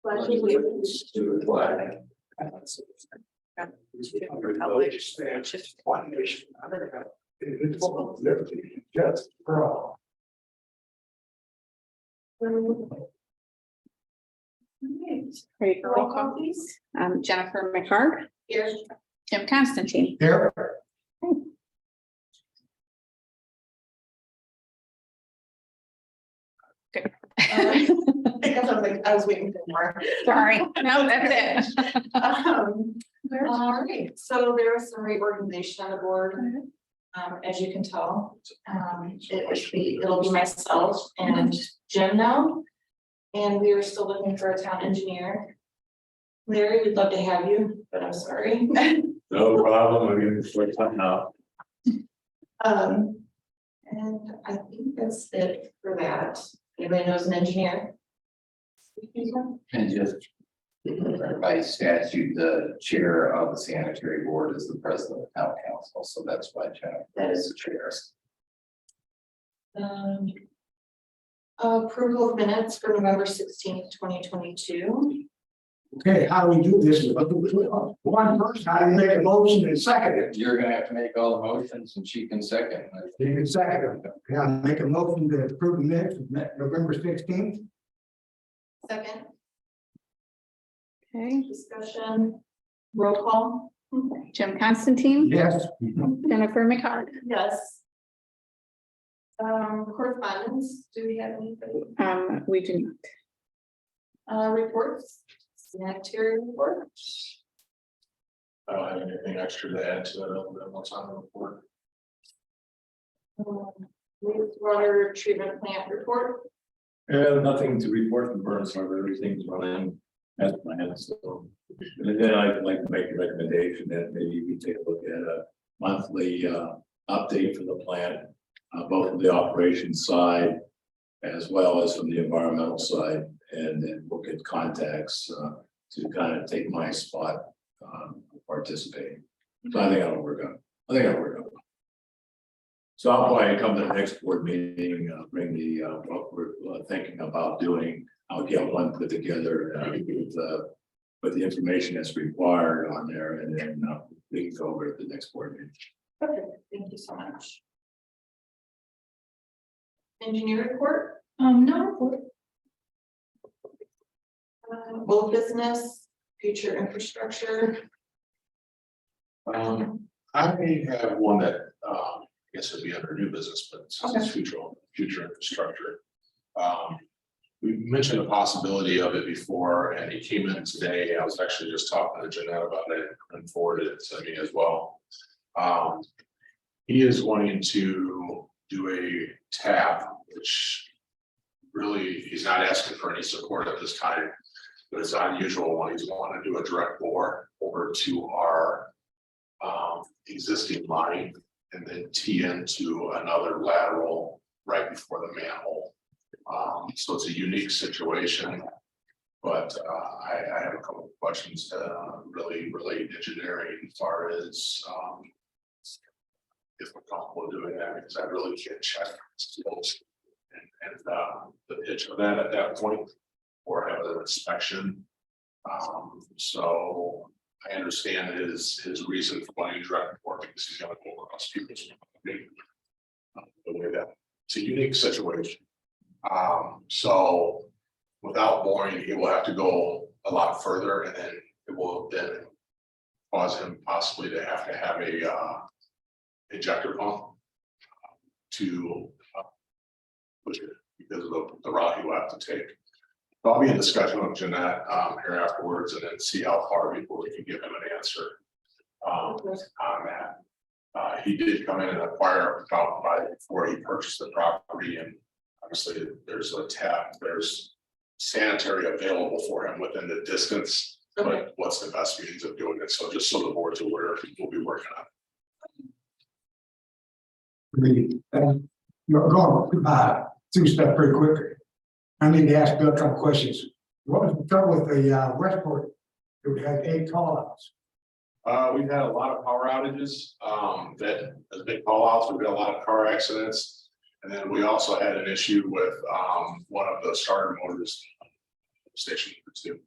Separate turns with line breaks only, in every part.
Pledge allegiance to the flag one nation under God, indivisible, with liberty and justice for all.
Ready for roll call, please? Jennifer McHarg.
Here.
Jim Constantine.
Here.
Good.
I was waiting for more.
Sorry, no, that's it.
All right, so there was some reorganization on the board. As you can tell, it'll be myself and Jim now. And we are still looking for a town engineer. Larry, we'd love to have you, but I'm sorry.
No problem, I'm going to sort something out.
And I think that's it for that. Anybody knows an engineer?
And just by statute, the chair of the sanitary board is the president of the town council, so that's why Jennifer is the chair.
Approval of minutes for November 16th, 2022.
Okay, how do we do this? One person, how do you make a motion and second it?
You're gonna have to make all the motions and she can second.
You can second it. Can I make a motion to approve the minutes of November 16th?
Second,
Okay,
discussion, roll call.
Jim Constantine.
Yes.
Jennifer McHarg.
Yes. Correspondence, do we have anybody?
We do not.
Reports, sanitary report.
I don't have anything extra to add to that other than what's on the report.
Wastewater treatment plant report.
Nothing to report from Burns Harbor, everything's running as planned, so. And then I'd like to make a recommendation that maybe we take a look at a monthly update for the plant. Both from the operations side as well as from the environmental side, and then we'll get contacts to kind of take my spot participating. So I think I'll work on. So I'll probably come to the next board meeting, bring the what we're thinking about doing. I'll get one put together with the information that's required on there, and then we can go over at the next board meeting.
Perfect, thank you so much. Engineer report? No report. Old business, future infrastructure.
I have one that I guess would be under new business, but since it's future infrastructure. We mentioned the possibility of it before, and he came in today. I was actually just talking to Jeanette about it and forwarded it to me as well. He is wanting to do a tap, which really he's not asking for any support at this time, but it's unusual when he's wanting to do a direct bore over to our existing line and then tee into another lateral right before the manhole. So it's a unique situation, but I have a couple of questions really related to engineering as far as if we're comfortable doing that, because I really can't check skills and the pitch of that at that point, or have an inspection. So I understand his reason for wanting to direct report, because he's going to go across people's the way that it's a unique situation. So without boring, he will have to go a lot further, and then it will then cause him possibly to have a injector pump to push it because of the route he will have to take. So I'll be in discussion with Jeanette here afterwards, and then see how far before we can give him an answer on that. He did come in and acquire a fountain by before he purchased the property, and obviously there's a tap, there's sanitary available for him within the distance.
Okay.
But what's the best means of doing it? So just so the board's aware, we'll be working on it.
You're going through stuff pretty quickly. I need to ask Bill a couple questions. What was the trouble with the Westport? We had 8 call outs.
We've had a lot of power outages, that as big call outs, we've got a lot of car accidents. And then we also had an issue with one of the starter motors station number 2.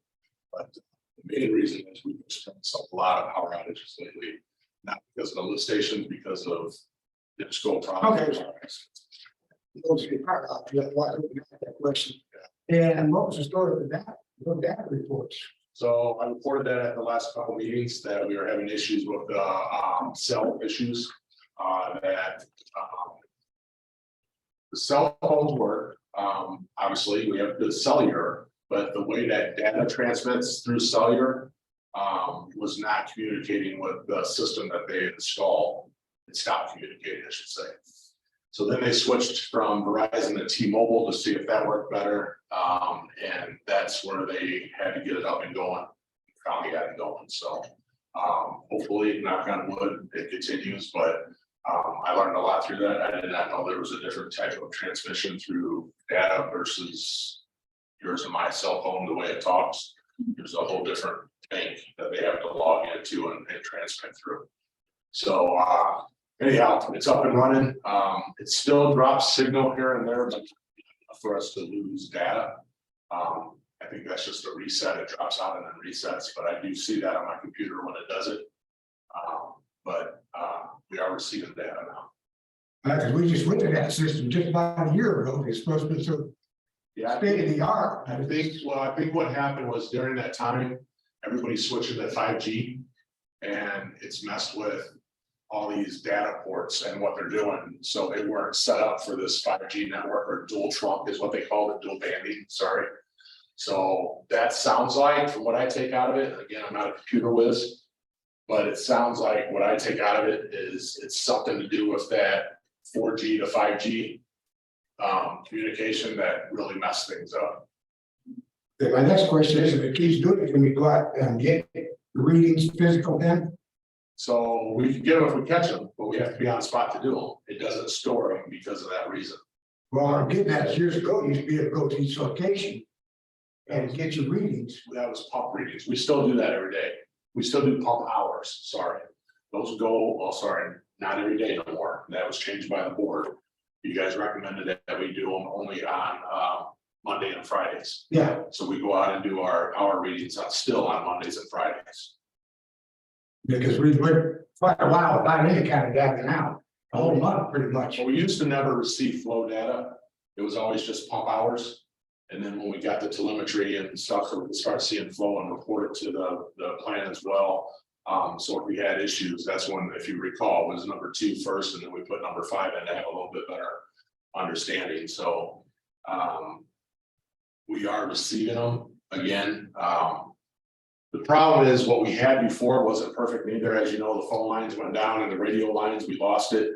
But the main reason is we've experienced a lot of power outages lately, not because of the lift stations, because of the school problems.
Okay. Those are the part of it. Why we got that question. And what was the story of that? What data reports?
So I reported that at the last couple meetings that we were having issues with the cell issues. That the cell phones work. Obviously, we have good cellular, but the way that data transmits through cellular was not communicating with the system that they installed. It stopped communicating, I should say. So then they switched from Verizon to T-Mobile to see if that worked better. And that's where they had to get it up and going. Finally got it going. So hopefully, knock on wood, it continues, but I learned a lot through that. I did not know there was a different type of transmission through data versus yours and my cell phone, the way it talks. There's a whole different thing that they have to log into and transmit through. So anyhow, it's up and running. It still drops signal here and there, but for us to lose data. I think that's just a reset. It drops out and then resets, but I do see that on my computer when it does it. But we are receiving data now.
Because we just went to that system just about a year ago. It's supposed to be so
Yeah,
state of the art.
I think what happened was during that time, everybody's switching to 5G. And it's messed with all these data ports and what they're doing. So they weren't set up for this 5G network, or dual trunk is what they call it, dual banding, sorry. So that sounds like, from what I take out of it, again, I'm not a computer whiz, but it sounds like what I take out of it is it's something to do with that 4G to 5G communication that really messed things up.
My next question is, if it keeps doing it, can we go out and get the readings physical then?
So we can get them if we catch them, but we have to be on spot to do them. It doesn't store them because of that reason.
Well, I'm getting that years ago, you used to be able to go to each location and get your readings.
That was pump readings. We still do that every day. We still do pump hours, sorry. Those go, oh, sorry, not every day no more. That was changed by the board. You guys recommended that we do them only on Monday and Fridays.
Yeah,
So we go out and do our hour readings still on Mondays and Fridays.
because we went quite a while without any kind of data now, a whole month pretty much.
Well, we used to never receive flow data. It was always just pump hours. And then when we got the telemetry and stuff, so we could start seeing flow and report it to the plan as well. So if we had issues, that's when, if you recall, it was number 2 first, and then we put number 5 in to have a little bit better understanding. So we are receiving them again. The problem is what we had before wasn't perfect either. As you know, the phone lines went down and the radio lines, we lost it.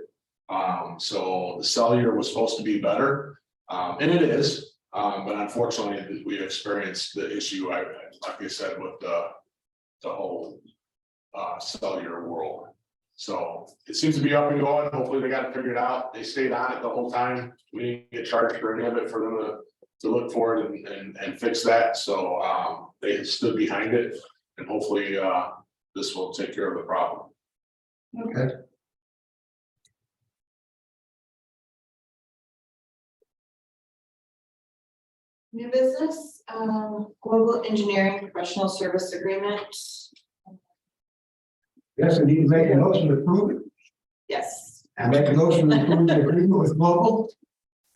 So the cellular was supposed to be better, and it is. But unfortunately, we experienced the issue, like I said, with the whole cellular world. So it seems to be up and going. Hopefully they got it figured out. They stayed on it the whole time. We didn't get charged for any of it for them to look for it and fix that. So they stood behind it, and hopefully this will take care of the problem.
Okay.
New business, global engineering professional service agreement.
Yes, I need to make a motion to approve it.
Yes,
I make a motion to approve the agreement with Global.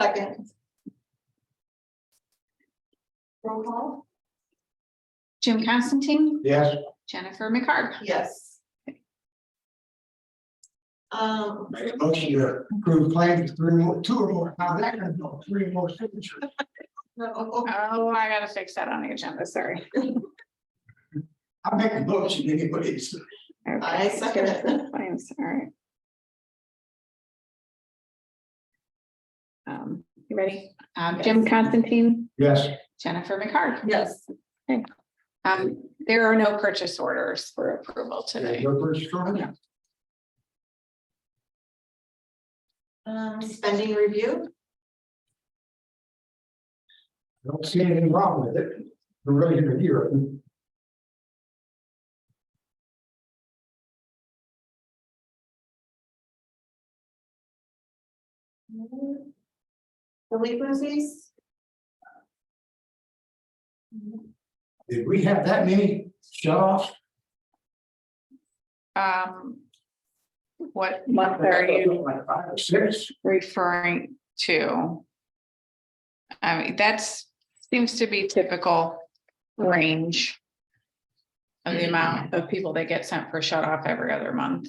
second. Roll call?
Jim Constantine,
Yes,
Jennifer McHarg.
Yes.
make a motion to approve claims 2 or more. Now that can go 3 more signatures.
No.
Oh, I gotta fix that on the agenda, sorry.
I make a motion, anybody's.
I second it.
Claims, all right. You ready? Jim Constantine,
Yes,
Jennifer McHarg.
Yes.
There are no purchase orders for approval today.
no purchase order.
Spending review.
Don't see anything wrong with it. We're really gonna hear it.
Delinquencies?
Did we have that many shut-offs?
What month are you
Like 5 or 6?
referring to? I mean, that's seems to be typical range of the amount of people that get sent for shut off every other month.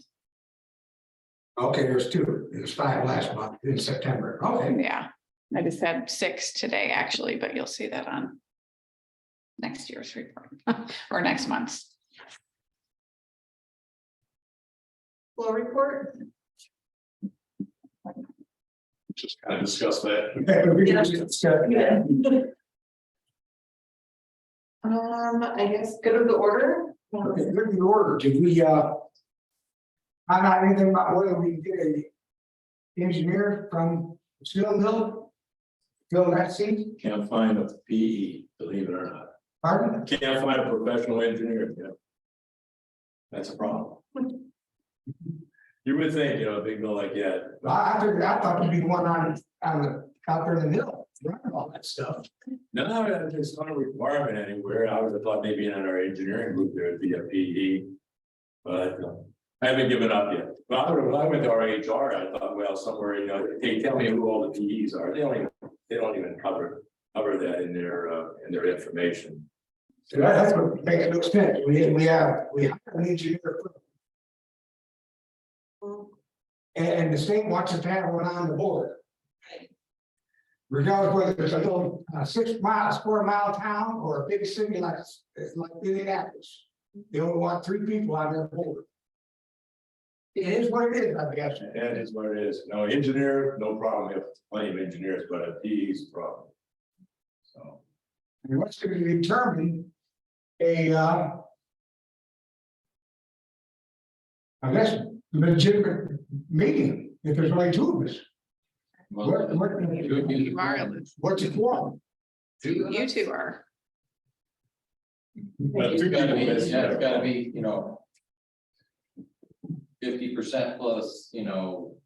Okay, there's 2. There's 5 last month in September. Okay.
Yeah, I just had 6 today, actually, but you'll see that on next year's report or next month's.
Flow report?
Just kind of discuss that.
We can just discuss that.
I guess go to the order.
Okay, look at the order. Did we find out anything about whether we can get a engineer from Steel Mill? Fill that seat?
Can't find a PE, believe it or not.
Pardon?
Can't find a professional engineer, yeah. That's a problem. You would think, you know, a big mill like that.
I figured, I thought it'd be one on the, out there in the mill, running all that stuff.
No, it's not a requirement anywhere. I would have thought maybe in our engineering group there would be a PE. But I haven't given up yet. But when I went to our HR, I thought, well, somewhere, you know, hey, tell me who all the PEs are. They don't even cover that in their information.
So that's what makes no sense. We have an engineer. And the state wants us to have one on the board. Regardless whether it's a little 6 mile, square mile town or a big city like Indianapolis. They only want 3 people on their board. It is what it is, I guess.
That is what it is. No engineer, no problem. We have plenty of engineers, but a PE is a problem. So.
And what's going to determine I guess, legitimate meeting, if there's only 2 of us. What's it for?
You two are.
But
It's
two
gotta be,
people is-
yeah, it's gotta be, you know. 50% plus, you know.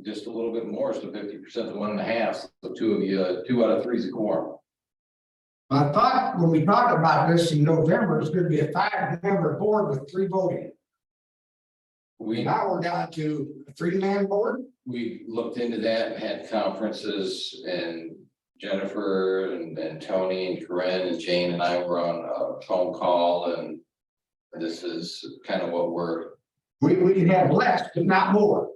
Just a little bit more, so 50% to 1.5, so 2 of you, 2 out of 3 is a quorum.
I thought when we talked about this in November, it's gonna be a 5-member board with 3 voting. Now we're down to a 3-man board.
We looked into that and had conferences, and Jennifer and Tony and Corinne and Jane and I were on a phone call, and this is kind of what
We can have less, but not more.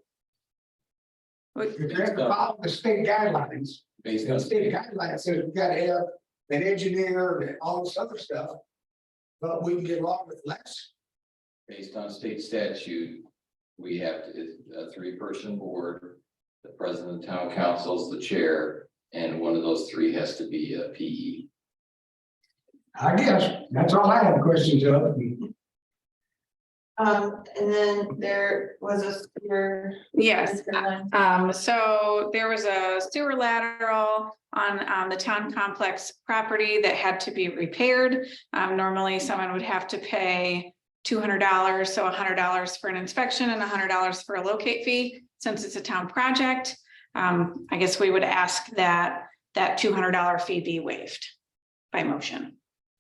Wait,
If you have to follow the state guidelines,
based
the
on.
state guidelines says we gotta have an engineer and all this other stuff. But we can get along with less.
Based on state statute, we have to, it's a 3-person board. The president of town council is the chair, and one of those 3 has to be a PE.
I guess, that's all I have questions of.
And then there was a sewer.
Yes, so there was a sewer lateral on the town complex property that had to be repaired. Normally someone would have to pay $200, so $100 for an inspection and $100 for a locate fee. Since it's a town project, I guess we would ask that $200 fee be waived by motion.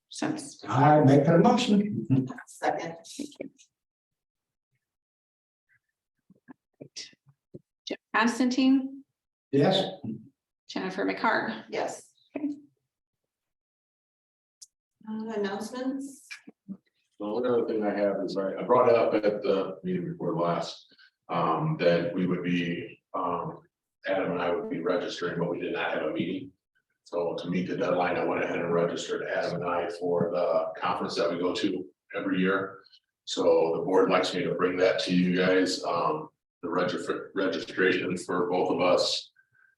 Since.
I make that a motion.
Second.
Jeff Constantine,
Yes,
Jennifer McHarg.
Yes.
Okay.
Announcements.
The only other thing I have is I brought it up at the meeting before last, that we would be, Adam and I would be registering, but we did not have a meeting. So to meet the deadline, I went ahead and registered Adam and I for the conference that we go to every year. So the board likes me to bring that to you guys. The registration for both of us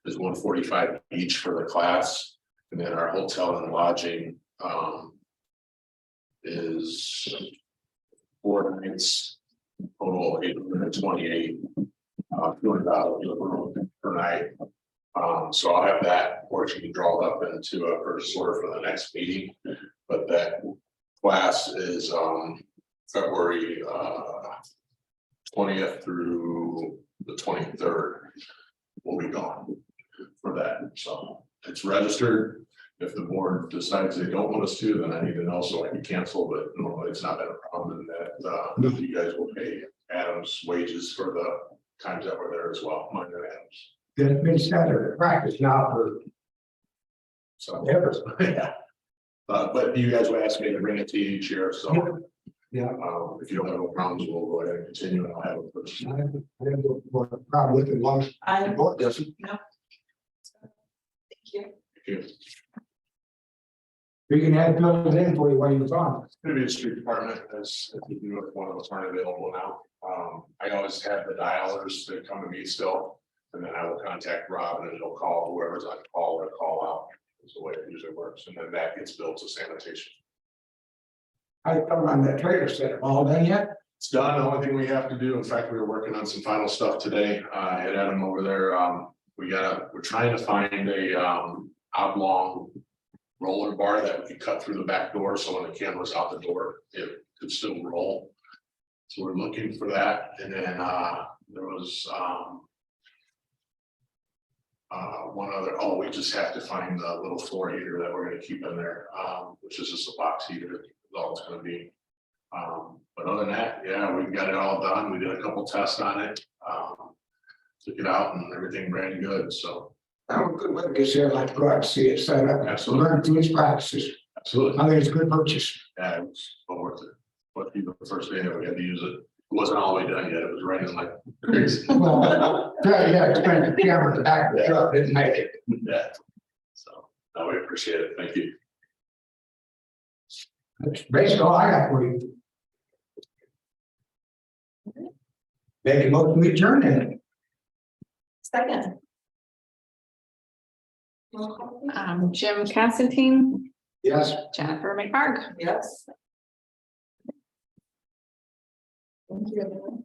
is $145 each for the class. And then our hotel and lodging, is 4 nights, total $828, $200 per night. So I'll have that portion drawn up into a purchase order for the next meeting, but that class is February 20th through the 23rd will be gone. for that, so it's registered. If the board decides they don't want us to, then I need to know so I can cancel, but normally it's not been a problem in that, you guys will pay Adam's wages for the times that we're there as well, mine and Adam's.
There's been standard practice now for
So,
ever.
yeah. But you guys will ask me to bring it to you each year, so.
Yeah.
If you don't have no problems, we'll go ahead and continue and I'll have a person.
I have no problem with it, as long as
I,
the
thank
board doesn't.
you.
We can add buildings in for you while you're gone.
It's gonna be the street department, as if you do, if one of us aren't available now. I always have the dialers that come to me still. And then I will contact Rob and then he'll call whoever's on call or call out. Is the way it usually works. And then that gets billed to sanitation.
I come on that trailer set, all done yet?
It's done. The only thing we have to do, in fact, we were working on some final stuff today. I had Adam over there. We're trying to find a oblong roller bar that we could cut through the back door. So when the camera's out the door, it could still roll. So we're looking for that. And then there was one other, we just have to find the little floor heater that we're gonna keep in there, which is just a box heater, is all it's gonna be. But other than that, yeah, we've got it all done. We did a couple tests on it. Took it out and everything ran good, so.
I'm good with it, because there, like, go out and see it set up,
Absolutely.
learn through its practices.
Absolutely.
I think it's a good purchase.
Yeah, it was well worth it. But even the first day that we had to use it, it wasn't all the way done yet. It was raining like crazy.
Well, yeah, explain the camera in the back of the truck, didn't make it.
Yeah. So, no, we appreciate it. Thank you.
That's basically all I got for you. Make a motion to adjourn then.
Second.
Jim Constantine,
Yes.
Jennifer McHarg.
Yes. Thank you.